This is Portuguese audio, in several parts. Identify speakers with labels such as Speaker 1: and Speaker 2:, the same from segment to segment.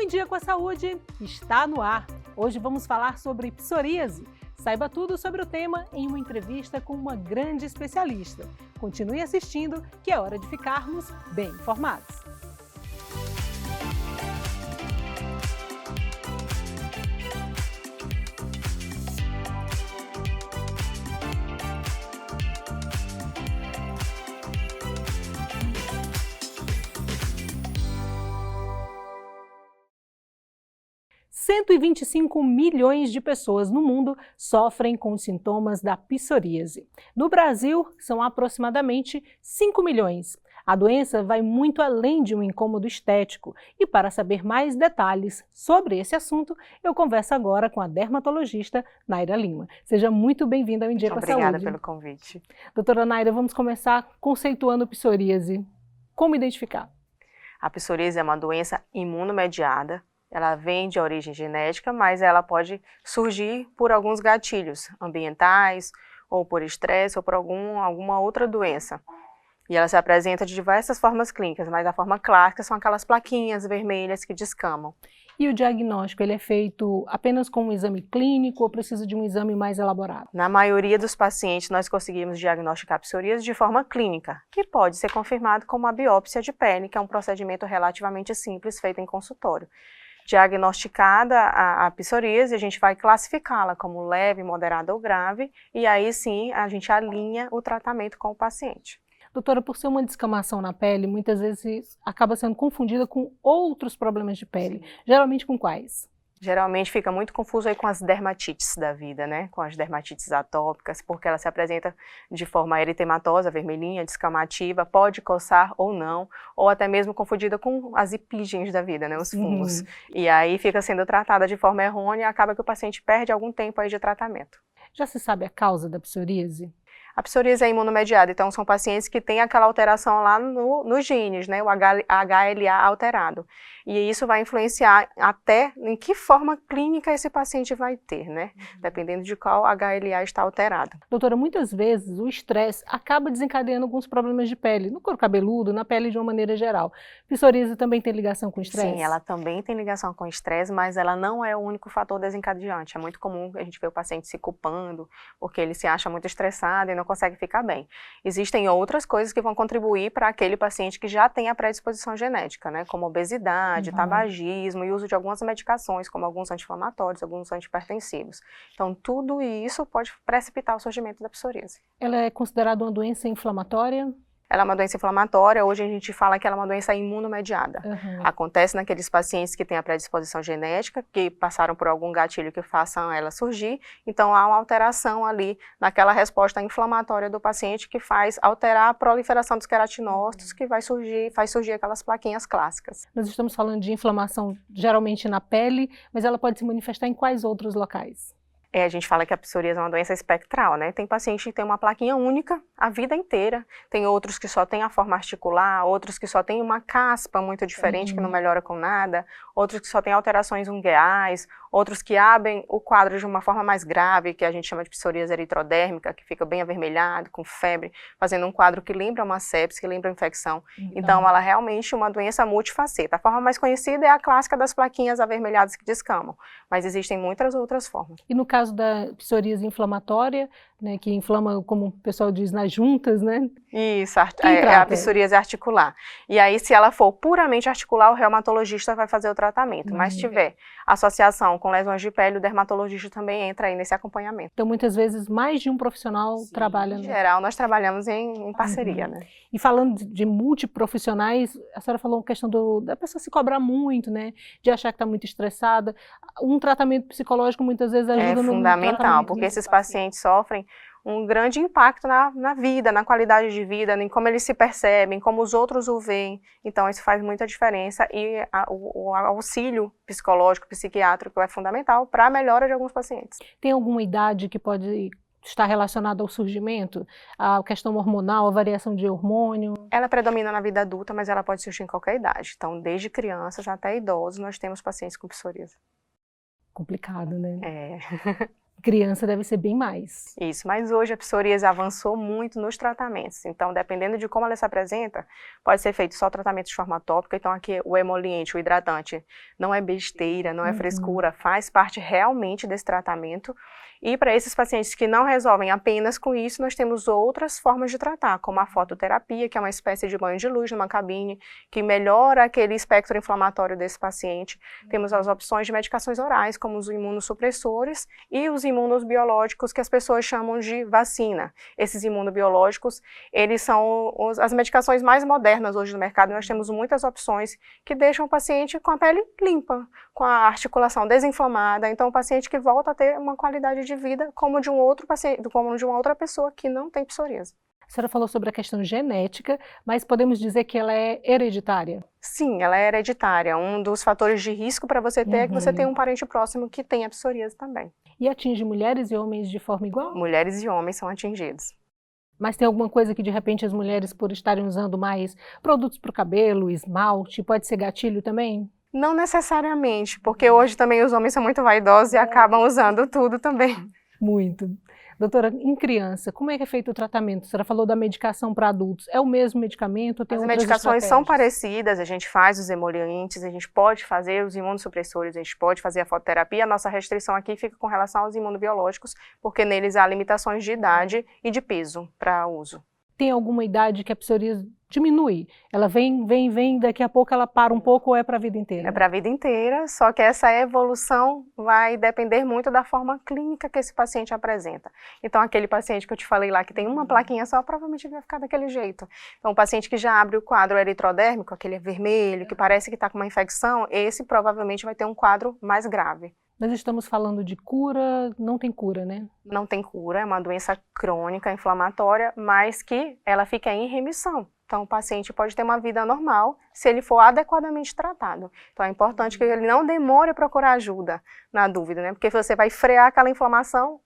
Speaker 1: Em Dia com a Saúde está no ar. Hoje vamos falar sobre psoríase. Saiba tudo sobre o tema em uma entrevista com uma grande especialista. Continue assistindo, que é hora de ficarmos bem informados. "125 milhões de pessoas no mundo sofrem com os sintomas da psoríase. No Brasil, são aproximadamente 5 milhões. A doença vai muito além de um incômodo estético. E para saber mais detalhes sobre esse assunto, eu converso agora com a dermatologista Naira Lima. Seja muito bem-vinda ao Em Dia com a Saúde.
Speaker 2: Obrigada pelo convite.
Speaker 1: Doutora Naira, vamos começar conceituando psoríase. Como identificar?
Speaker 2: A psoríase é uma doença imunomediada. Ela vem de origem genética, mas ela pode surgir por alguns gatilhos ambientais, ou por estresse, ou por alguma outra doença. E ela se apresenta de diversas formas clínicas, mas a forma clássica são aquelas plaquinhas vermelhas que descamam.
Speaker 1: E o diagnóstico, ele é feito apenas com um exame clínico ou precisa de um exame mais elaborado?
Speaker 2: Na maioria dos pacientes, nós conseguimos diagnosticar psoríase de forma clínica, que pode ser confirmado com uma biópsia de pele, que é um procedimento relativamente simples feito em consultório. Diagnosticada a psoríase, a gente vai classificá-la como leve, moderada ou grave, e aí sim a gente alinha o tratamento com o paciente.
Speaker 1: Doutora, por ser uma descamação na pele, muitas vezes acaba sendo confundida com outros problemas de pele. Sim. Geralmente com quais?
Speaker 2: Geralmente fica muito confuso aí com as dermatites da vida, né? Com as dermatites atópicas, porque ela se apresenta de forma eritematosa, vermelhinha, descamativa, pode coçar ou não, ou até mesmo confundida com as epígenes da vida, né? Os fungos. E aí fica sendo tratada de forma errônea e acaba que o paciente perde algum tempo aí de tratamento.
Speaker 1: Já se sabe a causa da psoríase?
Speaker 2: A psoríase é imunomediada, então são pacientes que têm aquela alteração lá nos genes, né, o HLA alterado. E isso vai influenciar até em que forma clínica esse paciente vai ter, né, dependendo de qual HLA está alterado.
Speaker 1: Doutora, muitas vezes o estresse acaba desencadeando alguns problemas de pele, no couro cabeludo, na pele de uma maneira geral. Psoríase também tem ligação com o estresse?
Speaker 2: Sim, ela também tem ligação com o estresse, mas ela não é o único fator desencadeante. É muito comum a gente ver o paciente se culpando, porque ele se acha muito estressado e não consegue ficar bem. Existem outras coisas que vão contribuir para aquele paciente que já tem a predisposição genética, né, como obesidade, tabagismo e uso de algumas medicações, como alguns anti-inflamatórios, alguns antihipertensivos. Então, tudo isso pode precipitar o surgimento da psoríase.
Speaker 1: Ela é considerada uma doença inflamatória?
Speaker 2: Ela é uma doença inflamatória, hoje a gente fala que ela é uma doença imunomediada. Acontece naqueles pacientes que têm a predisposição genética, que passaram por algum gatilho que façam ela surgir, então há uma alteração ali naquela resposta inflamatória do paciente que faz alterar a proliferação dos queratinócitos, que faz surgir aquelas plaquinhas clássicas.
Speaker 1: Nós estamos falando de inflamação geralmente na pele, mas ela pode se manifestar em quais outros locais?
Speaker 2: A gente fala que a psoríase é uma doença espectral, né? Tem paciente que tem uma plaquinha única a vida inteira, tem outros que só têm a forma articular, outros que só têm uma caspa muito diferente que não melhora com nada, outros que só têm alterações ungueais, outros que abrem o quadro de uma forma mais grave, que a gente chama de psoríase eritrodérmica, que fica bem avermelhado, com febre, fazendo um quadro que lembra uma sepse, que lembra uma infecção. Então, ela é realmente uma doença multifaceta. A forma mais conhecida é a clássica das plaquinhas avermelhadas que descamam, mas existem muitas outras formas.
Speaker 1: E no caso da psoríase inflamatória, né, que inflama, como o pessoal diz, nas juntas, né?
Speaker 2: Isso, é a psoríase articular. E aí, se ela for puramente articular, o reumatologista vai fazer o tratamento. Mas se tiver associação com lesões de pele, o dermatologista também entra aí nesse acompanhamento.
Speaker 1: Então, muitas vezes, mais de um profissional trabalha...
Speaker 2: Em geral, nós trabalhamos em parceria, né?
Speaker 1: E falando de multiprofissionais, a senhora falou a questão da pessoa se cobrar muito, né? De achar que está muito estressada. Um tratamento psicológico, muitas vezes, ajuda no
Speaker 2: fundamental, porque esses pacientes sofrem um grande impacto na vida, na qualidade de vida, em como eles se percebem, como os outros o veem. Então, isso faz muita diferença e o auxílio psicológico, psiquiátrico é fundamental para a melhora de alguns pacientes.
Speaker 1: Tem alguma idade que pode estar relacionada ao surgimento? A questão hormonal, a variação de hormônio?
Speaker 2: Ela predomina na vida adulta, mas ela pode surgir em qualquer idade. Então, desde crianças até idosos, nós temos pacientes com psoríase.
Speaker 1: Complicado, né? Criança deve ser bem mais.
Speaker 2: Isso, mas hoje a psoríase avançou muito nos tratamentos, então dependendo de como ela se apresenta, pode ser feito só tratamento de forma tópica, então aqui o emoliente, o hidratante, não é besteira, não é frescura, faz parte realmente desse tratamento. E para esses pacientes que não resolvem apenas com isso, nós temos outras formas de tratar, como a fototerapia, que é uma espécie de banho de luz numa cabine, que melhora aquele espectro inflamatório desse paciente. Temos as opções de medicações orais, como os imunossupressores e os imunobiológicos, que as pessoas chamam de vacina. Esses imunobiológicos, eles são as medicações mais modernas hoje no mercado. Nós temos muitas opções que deixam o paciente com a pele limpa, com a articulação desinflamada, então o paciente que volta a ter uma qualidade de vida como de um outro paciente, como de uma outra pessoa que não tem psoríase.
Speaker 1: A senhora falou sobre a questão genética, mas podemos dizer que ela é hereditária?
Speaker 2: Sim, ela é hereditária. Um dos fatores de risco para você ter é que você tem um parente próximo que tenha psoríase também.
Speaker 1: E atinge mulheres e homens de forma igual?
Speaker 2: Mulheres e homens são atingidos.
Speaker 1: Mas tem alguma coisa que de repente as mulheres, por estarem usando mais produtos para o cabelo, esmalte, pode ser gatilho também?
Speaker 2: Não necessariamente, porque hoje também os homens são muito vaidosos e acabam usando tudo também.
Speaker 1: Muito. Doutora, em criança, como é que é feito o tratamento? A senhora falou da medicação para adultos. É o mesmo medicamento? Tem
Speaker 2: As
Speaker 1: outras
Speaker 2: medicações são
Speaker 1: estratégias?
Speaker 2: parecidas, a gente faz os emolientes, a gente pode fazer os imunossupressores, a gente pode fazer a fototerapia. A nossa restrição aqui fica com relação aos imunobiológicos, porque neles há limitações de idade e de peso para uso.
Speaker 1: Tem alguma idade que a psoríase diminui? Ela vem, daqui a pouco ela para um pouco ou é para a vida inteira?
Speaker 2: É para a vida inteira, só que essa evolução vai depender muito da forma clínica que esse paciente apresenta. Então, aquele paciente que eu te falei lá, que tem uma plaquinha só, provavelmente ele vai ficar daquele jeito. Então, o paciente que já abre o quadro eritrodérmico, aquele vermelho, que parece que está com uma infecção, esse provavelmente vai ter um quadro mais grave.
Speaker 1: Nós estamos falando de cura, não tem cura, né?
Speaker 2: Não tem cura, é uma doença crônica, inflamatória, mas que ela fica em remissão. Então, o paciente pode ter uma vida normal se ele for adequadamente tratado. Então, é importante que ele não demore a procurar ajuda na dúvida, né? Porque você vai frear aquela inflamação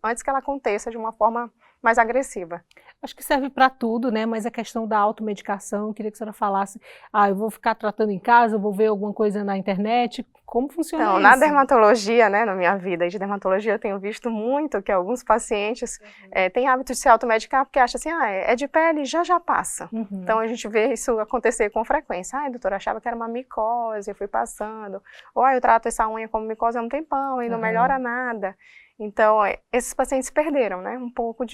Speaker 2: antes que ela aconteça de uma forma mais agressiva.
Speaker 1: Acho que serve para tudo, né? Mas a questão da automedicação, eu queria que a senhora falasse, eu vou ficar tratando em casa, eu vou ver alguma coisa na internet, como funciona
Speaker 2: Então,
Speaker 1: isso?
Speaker 2: na dermatologia, né, na minha vida de dermatologia, eu tenho visto muito que alguns pacientes têm hábito de se automedicar porque acham assim, é de pele, já passa. Então, a gente vê isso acontecer com frequência. Doutora, achava que era uma micose, eu fui passando. Ou, eu trato essa unha como micose há um tempão e não melhora nada. Então, esses pacientes perderam, né, um pouco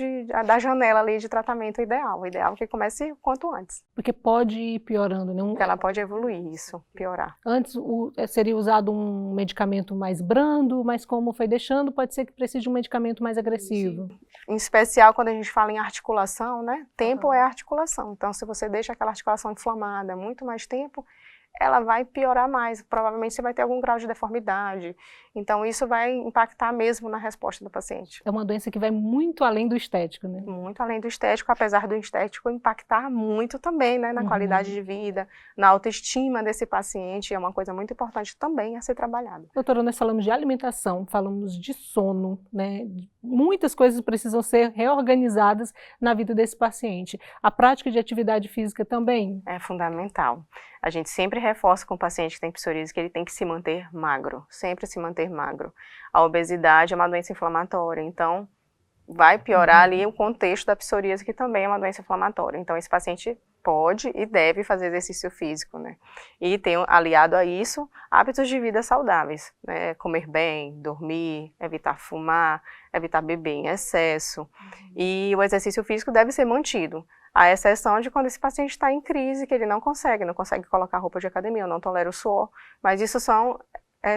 Speaker 2: da janela ali de tratamento ideal. O ideal é que comece o quanto antes.
Speaker 1: Porque pode ir piorando, né?
Speaker 2: Ela pode evoluir isso, piorar.
Speaker 1: Antes seria usado um medicamento mais brando, mas como foi deixando, pode ser que precise de um medicamento mais agressivo.
Speaker 2: Em especial quando a gente fala em articulação, né? Tempo é articulação. Então, se você deixa aquela articulação inflamada muito mais tempo, ela vai piorar mais, provavelmente você vai ter algum grau de deformidade, então isso vai impactar mesmo na resposta do paciente.
Speaker 1: É uma doença que vai muito além do estético, né?
Speaker 2: Muito além do estético, apesar do estético impactar muito também, né, na qualidade de vida, na autoestima desse paciente, é uma coisa muito importante também a ser trabalhada.
Speaker 1: Doutora, nós falamos de alimentação, falamos de sono, né? Muitas coisas precisam ser reorganizadas na vida desse paciente. A prática de atividade física também?
Speaker 2: É fundamental. A gente sempre reforça com o paciente que tem psoríase que ele tem que se manter magro, sempre se manter magro. A obesidade é uma doença inflamatória, então vai piorar ali o contexto da psoríase, que também é uma doença inflamatória. Então esse paciente pode e deve fazer exercício físico, né? E tem aliado a isso hábitos de vida saudáveis, né? Comer bem, dormir, evitar fumar, evitar beber em excesso. E o exercício físico deve ser mantido. A exceção de quando esse paciente está em crise, que ele não consegue colocar roupa de academia, ou não tolera o suor, mas isso são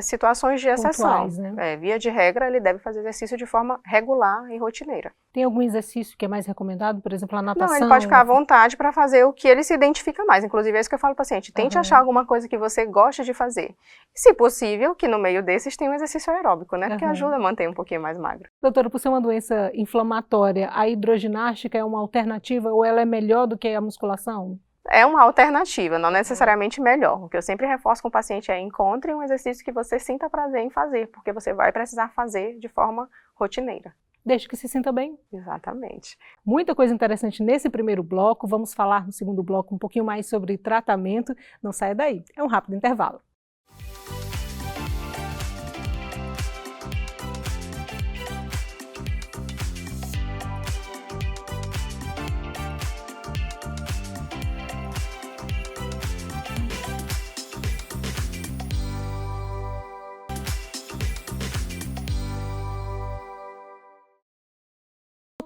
Speaker 2: situações de exceção.
Speaker 1: Pontuais, né?
Speaker 2: Via de regra, ele deve fazer exercício de forma regular e rotineira.
Speaker 1: Tem algum exercício que é mais recomendado, por exemplo, a natação?
Speaker 2: Não, ele pode ficar à vontade para fazer o que ele se identifica mais. Inclusive, é isso que eu falo para o paciente. Tente achar alguma coisa que você goste de fazer. E, se possível, que no meio desses tem um exercício aeróbico, né? Que ajuda a manter um pouquinho mais magro.
Speaker 1: Doutora, por ser uma doença inflamatória, a hidroginástica é uma alternativa ou ela é melhor do que a musculação?
Speaker 2: É uma alternativa, não necessariamente melhor. O que eu sempre reforço com o paciente é encontre um exercício que você sinta prazer em fazer, porque você vai precisar fazer de forma rotineira.
Speaker 1: Desde que se sinta bem.
Speaker 2: Exatamente.
Speaker 1: Muita coisa interessante nesse primeiro bloco. Vamos falar no segundo bloco um pouquinho mais sobre tratamento. Não saia daí. É um rápido intervalo.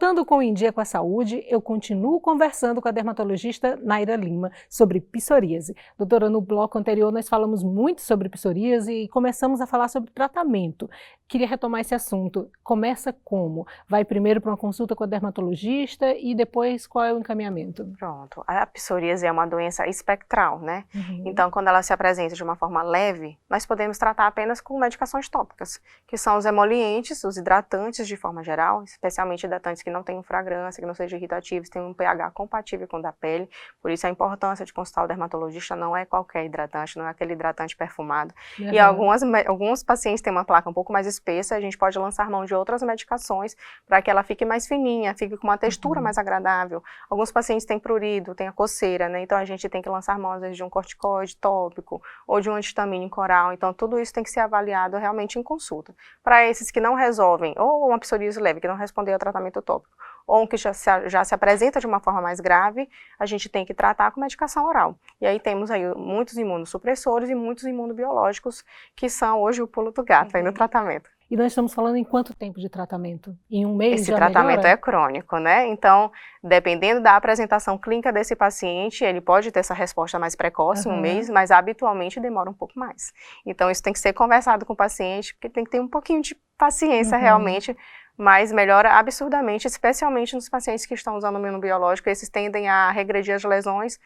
Speaker 1: Voltando com o Em Dia com a Saúde, eu continuo conversando com a dermatologista Naira Lima sobre psoríase. Doutora, no bloco anterior nós falamos muito sobre psoríase e começamos a falar sobre tratamento. Queria retomar esse assunto. Começa como? Vai primeiro para uma consulta com a dermatologista e depois qual é o encaminhamento?
Speaker 2: Pronto. A psoríase é uma doença espectral, né? Então, quando ela se apresenta de uma forma leve, nós podemos tratar apenas com medicações tópicas, que são os emolientes, os hidratantes de forma geral, especialmente hidratantes que não tenham fragrância, que não sejam irritativos, tenham um pH compatível com o da pele. Por isso a importância de consultar o dermatologista. Não é qualquer hidratante, não é aquele hidratante perfumado. E alguns pacientes têm uma placa um pouco mais espessa, a gente pode lançar mão de outras medicações para que ela fique mais fininha, fique com uma textura mais agradável. Alguns pacientes têm prurido, têm a coceira, né? Então a gente tem que lançar mão às vezes de um corticoide tópico ou de um anti-histamínico oral. Então tudo isso tem que ser avaliado realmente em consulta. Para esses que não resolvem, ou uma psoríase leve, que não respondeu ao tratamento tópico, ou um que já se apresenta de uma forma mais grave, a gente tem que tratar com medicação oral. E aí temos aí muitos imunossupressores e muitos imunobiológicos, que são hoje o pulo do gato aí no tratamento.
Speaker 1: E nós estamos falando em quanto tempo de tratamento? Em um mês
Speaker 2: Esse
Speaker 1: já
Speaker 2: tratamento
Speaker 1: melhora?
Speaker 2: é crônico, né? Então, dependendo da apresentação clínica desse paciente, ele pode ter essa resposta mais precoce, em um mês, mas habitualmente demora um pouco mais. Então, isso tem que ser conversado com o paciente, porque tem que ter um pouquinho de paciência realmente, mas melhora absurdamente, especialmente nos pacientes que estão usando o imunobiológico. Esses tendem a regredir as lesões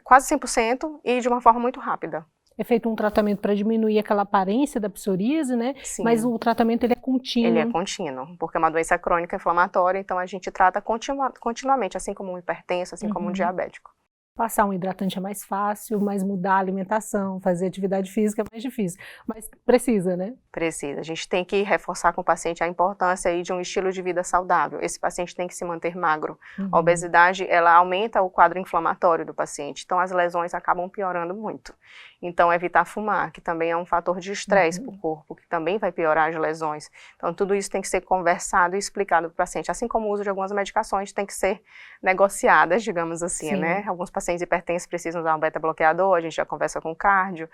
Speaker 2: quase 100% e de uma forma muito rápida.
Speaker 1: É feito um tratamento para diminuir aquela aparência da psoríase, né?
Speaker 2: Sim.
Speaker 1: Mas o tratamento ele é contínuo.
Speaker 2: Ele é contínuo, porque é uma doença crônica inflamatória, então a gente trata continuamente, assim como um hipertenso, assim como um diabético.
Speaker 1: Passar um hidratante é mais fácil, mas mudar a alimentação, fazer atividade física é mais difícil. Mas precisa, né?
Speaker 2: Precisa. A gente tem que reforçar com o paciente a importância aí de um estilo de vida saudável. Esse paciente tem que se manter magro. A obesidade, ela aumenta o quadro inflamatório do paciente, então as lesões acabam piorando muito. Então, evitar fumar, que também é um fator de estresse para o corpo, que também vai piorar as lesões. Então, tudo isso tem que ser conversado e explicado para o paciente. Assim como o uso de algumas medicações tem que ser negociadas, digamos assim, né? Alguns pacientes hipertensos precisam usar um beta-bloqueador, a gente já conversa com o cardio,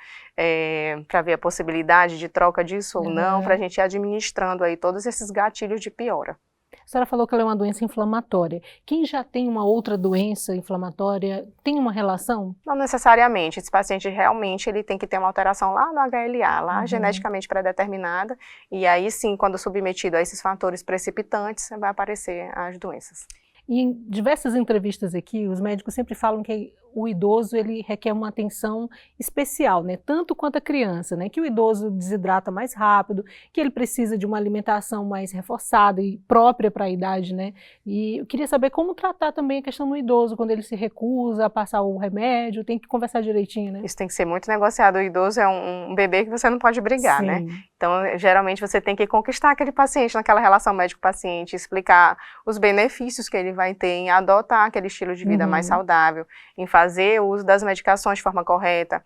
Speaker 2: para ver a possibilidade de troca disso ou não, para a gente ir administrando aí todos esses gatilhos de piora.
Speaker 1: A senhora falou que ela é uma doença inflamatória. Quem já tem uma outra doença inflamatória tem uma relação?
Speaker 2: Não necessariamente. Esse paciente realmente ele tem que ter uma alteração lá no HLA, lá geneticamente pré-determinada, e aí sim, quando submetido a esses fatores precipitantes, vai aparecer as doenças.
Speaker 1: E em diversas entrevistas aqui, os médicos sempre falam que o idoso ele requer uma atenção especial, né? Tanto quanto a criança, né? Que o idoso desidrata mais rápido, que ele precisa de uma alimentação mais reforçada e própria para a idade, né? E eu queria saber como tratar também a questão do idoso, quando ele se recusa a passar o remédio, tem que conversar direitinho, né?
Speaker 2: Isso tem que ser muito negociado. O idoso é um bebê que você não pode brigar, né? Então, geralmente você tem que conquistar aquele paciente naquela relação médico-paciente, explicar os benefícios que ele vai ter em adotar aquele estilo de vida mais saudável, em fazer o uso das medicações de forma correta,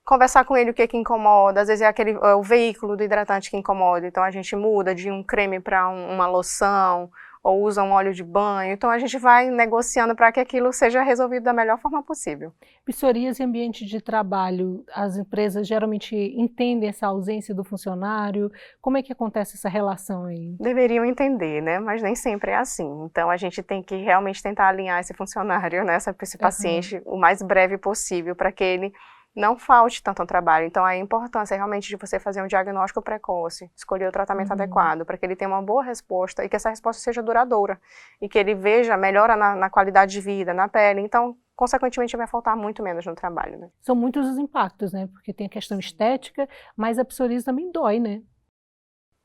Speaker 2: conversar com ele o que incomoda, às vezes é o veículo do hidratante que incomoda, então a gente muda de um creme para uma loção, ou usa um óleo de banho, então a gente vai negociando para que aquilo seja resolvido da melhor forma possível.
Speaker 1: Psoríase em ambiente de trabalho, as empresas geralmente entendem essa ausência do funcionário, como é que acontece essa relação aí?
Speaker 2: Deveriam entender, né, mas nem sempre é assim, então a gente tem que realmente tentar alinhar esse funcionário, né, esse paciente o mais breve possível, para que ele não falte tanto ao trabalho. Então, a importância realmente de você fazer um diagnóstico precoce, escolher o tratamento adequado, para que ele tenha uma boa resposta e que essa resposta seja duradoura, e que ele veja melhora na qualidade de vida, na pele. Então, consequentemente, vai faltar muito menos no trabalho, né?
Speaker 1: São muitos os impactos, né? Porque tem a questão estética, mas a psoríase também dói, né?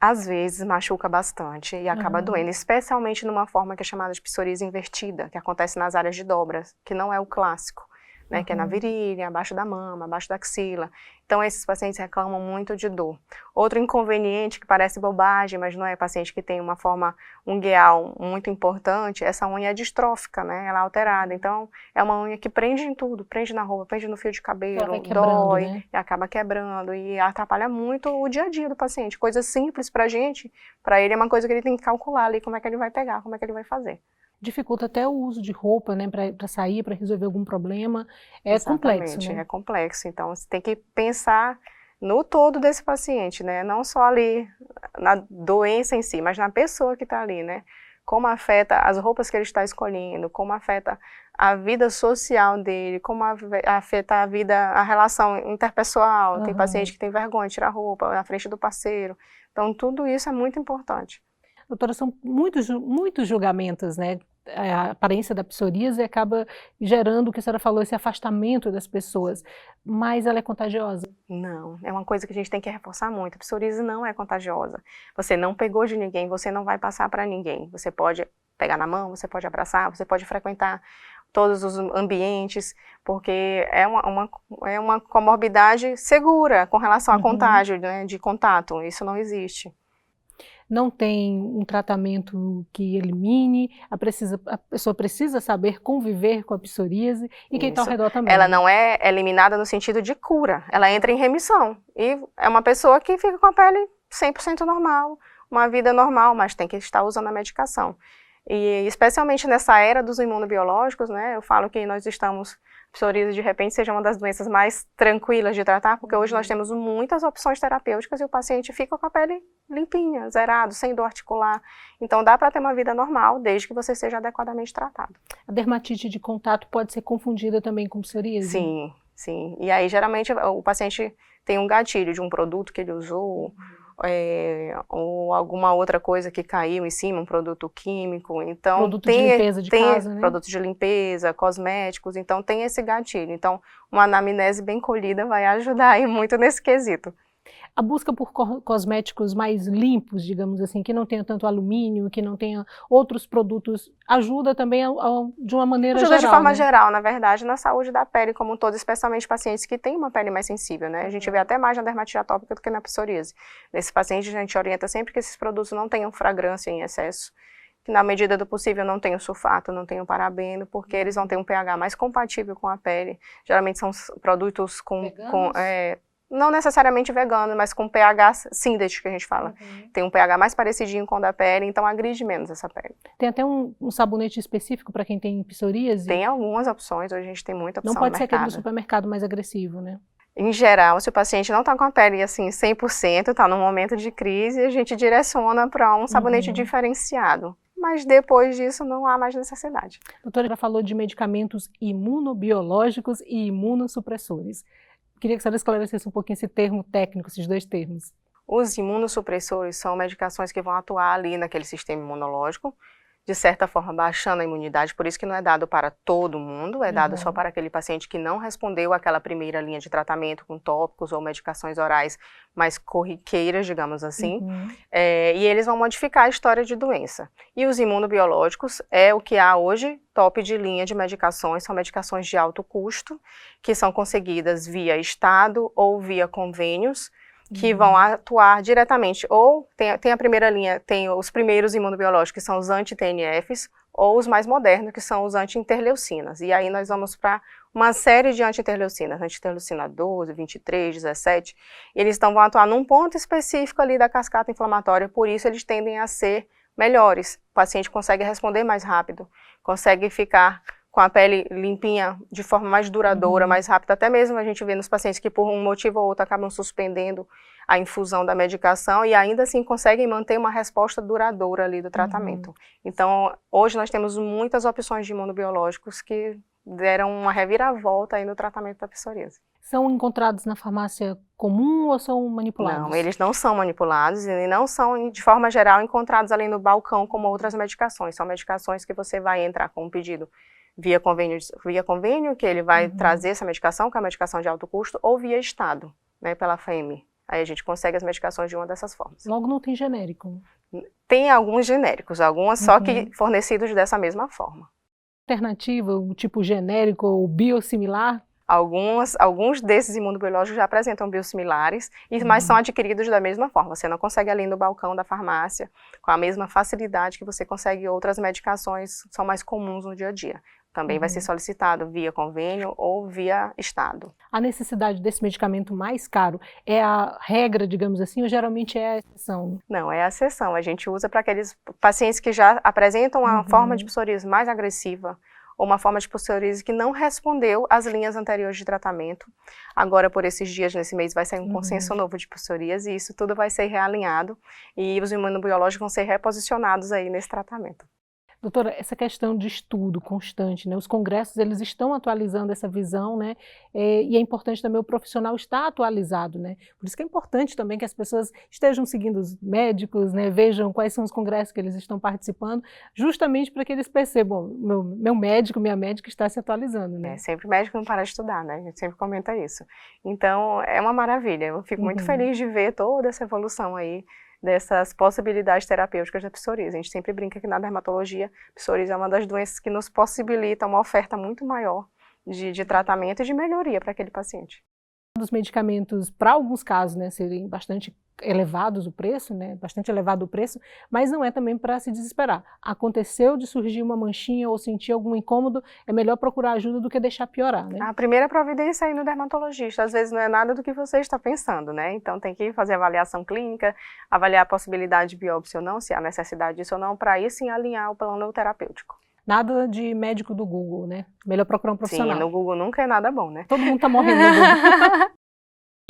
Speaker 2: Às vezes machuca bastante e acaba doendo, especialmente numa forma que é chamada de psoríase invertida, que acontece nas áreas de dobras, que não é o clássico. Né, que é na virilha, abaixo da mama, abaixo da axila. Então, esses pacientes reclamam muito de dor. Outro inconveniente, que parece bobagem, mas não é, paciente que tem uma forma ungueal muito importante, essa unha é distrófica, né, ela é alterada. Então, é uma unha que prende em tudo, prende na roupa, prende no fio de cabelo, dói, né? E acaba quebrando e atrapalha muito o dia a dia do paciente. Coisas simples pra gente, pra ele é uma coisa que ele tem que calcular ali, como é que ele vai pegar, como é que ele vai fazer.
Speaker 1: Dificulta até o uso de roupa, né, para sair, para resolver algum problema. É complexo, né?
Speaker 2: É complexo. Então, você tem que pensar no todo desse paciente, né? Não só ali na doença em si, mas na pessoa que está ali, né? como afeta as roupas que ele está escolhendo, como afeta a vida social dele, como afeta a relação interpessoal. Tem paciente que tem vergonha de tirar roupa na frente do parceiro. Então, tudo isso é muito importante.
Speaker 1: Doutora, são muitos julgamentos, né? A aparência da psoríase acaba gerando o que a senhora falou, esse afastamento das pessoas, mas ela é contagiosa?
Speaker 2: Não, é uma coisa que a gente tem que reforçar muito, a psoríase não é contagiosa. Você não pegou de ninguém, você não vai passar para ninguém. Você pode pegar na mão, você pode abraçar, você pode frequentar todos os ambientes, porque é uma comorbidade segura com relação a contágio, né, de contato, isso não existe.
Speaker 1: Não tem um tratamento que elimine, a pessoa precisa saber conviver com a psoríase e quem está ao redor também.
Speaker 2: Ela não é eliminada no sentido de cura, ela entra em remissão e é uma pessoa que fica com a pele 100% normal, uma vida normal, mas tem que estar usando a medicação. E especialmente nessa era dos imunobiológicos, né, eu falo que nós estamos, psoríase de repente seja uma das doenças mais tranquilas de tratar, porque hoje nós temos muitas opções terapêuticas e o paciente fica com a pele limpinha, zerado, sem dor articular. Então dá para ter uma vida normal, desde que você seja adequadamente tratado.
Speaker 1: A dermatite de contato pode ser confundida também com psoríase?
Speaker 2: Sim, sim. E aí geralmente o paciente tem um gatilho de um produto que ele usou, ou alguma outra coisa que caiu em cima, um produto químico, então
Speaker 1: produto de limpeza de casa, né?
Speaker 2: Produtos de limpeza, cosméticos, então tem esse gatilho, então uma anamnese bem colhida vai ajudar aí muito nesse quesito.
Speaker 1: A busca por cosméticos mais limpos, digamos assim, que não tenha tanto alumínio, que não tenha outros produtos, ajuda também de uma maneira geral,
Speaker 2: de forma
Speaker 1: né?
Speaker 2: geral, na verdade, na saúde da pele como um todo, especialmente pacientes que têm uma pele mais sensível, né? A gente vê até mais na dermatite atópica do que na psoríase. Nesse paciente, a gente orienta sempre que esses produtos não tenham fragrância em excesso, que na medida do possível não tenham sulfato, não tenham parabeno, porque eles vão ter um pH mais compatível com a pele. Geralmente são produtos não necessariamente vegano, mas com pH synthetic, que a gente fala. Tem um pH mais parecidinho com o da pele, então agride menos essa pele.
Speaker 1: Tem até um sabonete específico para quem tem psoríase?
Speaker 2: Tem algumas opções, hoje a gente tem muita opção no mercado.
Speaker 1: Não pode ser aquele do supermercado mais agressivo, né?
Speaker 2: Em geral, se o paciente não está com a pele assim 100%, está num momento de crise, a gente direciona para um sabonete diferenciado. Mas depois disso não há mais necessidade.
Speaker 1: Doutora, ela falou de medicamentos imunobiológicos e imunossupressores. Queria que a senhora esclarecesse um pouquinho esse termo técnico, esses dois termos.
Speaker 2: Os imunossupressores são medicações que vão atuar ali naquele sistema imunológico, de certa forma baixando a imunidade, por isso que não é dado para todo mundo, é dado só para aquele paciente que não respondeu àquela primeira linha de tratamento com tópicos ou medicações orais mais corriqueiras, digamos assim, e eles vão modificar a história de doença. E os imunobiológicos é o que há hoje, top de linha de medicações, são medicações de alto custo, que são conseguidas via Estado ou via convênios, que vão atuar diretamente, ou tem a primeira linha, tem os primeiros imunobiológicos, que são os anti-TNFs, ou os mais modernos, que são os anti-interleucinas. E aí nós vamos para uma série de anti-interleucinas, anti-interleucina 12, 23, 17, e eles vão atuar num ponto específico ali da cascata inflamatória, por isso eles tendem a ser melhores. O paciente consegue responder mais rápido, consegue ficar com a pele limpinha de forma mais duradoura, mais rápida, até mesmo a gente vê nos pacientes que por um motivo ou outro acabam suspendendo a infusão da medicação e ainda assim conseguem manter uma resposta duradoura ali do tratamento. Então, hoje nós temos muitas opções de imunobiológicos que deram uma reviravolta aí no tratamento da psoríase.
Speaker 1: São encontrados na farmácia comum ou são manipulados?
Speaker 2: Não, eles não são manipulados e não são, de forma geral, encontrados ali no balcão como outras medicações. São medicações que você vai entrar com um pedido via convênio, que ele vai trazer essa medicação, que é a medicação de alto custo, ou via Estado, né, pela FEME. Aí a gente consegue as medicações de uma dessas formas.
Speaker 1: Logo não tem genérico?
Speaker 2: Tem alguns genéricos, algumas só que fornecidos dessa mesma forma.
Speaker 1: Alternativa, o tipo genérico ou biosimilar?
Speaker 2: Alguns desses imunobiológicos já apresentam biosimilares, mas são adquiridos da mesma forma. Você não consegue ali no balcão da farmácia com a mesma facilidade que você consegue outras medicações que são mais comuns no dia a dia. Também vai ser solicitado via convênio ou via Estado.
Speaker 1: A necessidade desse medicamento mais caro é a regra, digamos assim, ou geralmente é a exceção?
Speaker 2: Não, é a exceção. A gente usa para aqueles pacientes que já apresentam uma forma de psoríase mais agressiva, ou uma forma de psoríase que não respondeu às linhas anteriores de tratamento. Agora, por esses dias, nesse mês, vai sair um consenso novo de psoríase, e isso tudo vai ser realinhado, e os imunobiológicos vão ser reposicionados aí nesse tratamento.
Speaker 1: Doutora, essa questão de estudo constante, né? Os congressos, eles estão atualizando essa visão, né? E é importante também o profissional estar atualizado, né? Por isso que é importante também que as pessoas estejam seguindo os médicos, né? Vejam quais são os congressos que eles estão participando, justamente para que eles percebam, meu médico, minha médica está se atualizando, né?
Speaker 2: Sempre médico não para de estudar, né? A gente sempre comenta isso. Então, é uma maravilha. Eu fico muito feliz de ver toda essa evolução aí, dessas possibilidades terapêuticas da psoríase. A gente sempre brinca que na dermatologia, psoríase é uma das doenças que nos possibilita uma oferta muito maior de tratamento e de melhoria para aquele paciente.
Speaker 1: Os medicamentos, para alguns casos, né, serem bastante elevados o preço, né, bastante elevado o preço, mas não é também para se desesperar. Aconteceu de surgir uma manchinha ou sentir algum incômodo, é melhor procurar ajuda do que deixar piorar, né?
Speaker 2: A primeira providência é ir no dermatologista, às vezes não é nada do que você está pensando, né? Então tem que fazer avaliação clínica, avaliar a possibilidade de biópsia ou não, se há necessidade disso ou não, para aí sim alinhar o plano terapêutico.
Speaker 1: Nada de médico do Google, né? Melhor procurar um profissional.
Speaker 2: Sim, no Google nunca é nada bom, né?
Speaker 1: Todo mundo está morrendo no Google.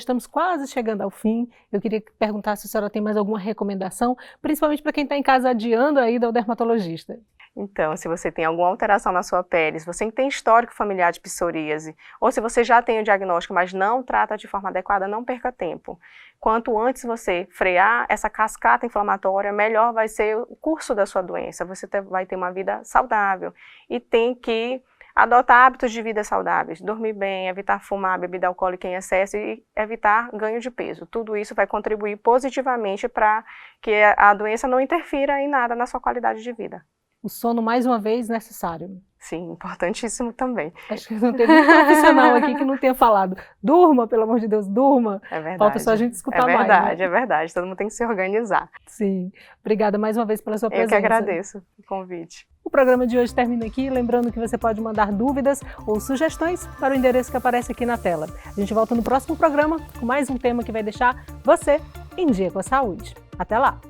Speaker 1: Estamos quase chegando ao fim. Eu queria perguntar se a senhora tem mais alguma recomendação, principalmente para quem está em casa adiando a ida ao dermatologista.
Speaker 2: Então, se você tem alguma alteração na sua pele, se você tem histórico familiar de psoríase, ou se você já tem o diagnóstico, mas não trata de forma adequada, não perca tempo. Quanto antes você frear essa cascata inflamatória, melhor vai ser o curso da sua doença. Você vai ter uma vida saudável e tem que adotar hábitos de vida saudáveis, dormir bem, evitar fumar, bebida alcoólica em excesso e evitar ganho de peso. Tudo isso vai contribuir positivamente para que a doença não interfira em nada na sua qualidade de vida.
Speaker 1: O sono, mais uma vez, necessário.
Speaker 2: Sim, importantíssimo também.
Speaker 1: Acho que não teve nenhum profissional aqui que não tenha falado. Durma, pelo amor de Deus, durma.
Speaker 2: É verdade.
Speaker 1: Falta só a gente escutar mais.
Speaker 2: É verdade,
Speaker 1: né?
Speaker 2: É verdade. Todo mundo tem que se organizar.
Speaker 1: Sim. Obrigada mais uma vez pela sua presença.
Speaker 2: Eu que agradeço o convite.
Speaker 1: O programa de hoje termina aqui, lembrando que você pode mandar dúvidas ou sugestões para o endereço que aparece aqui na tela. A gente volta no próximo programa com mais um tema que vai deixar você em dia com a saúde. Até lá!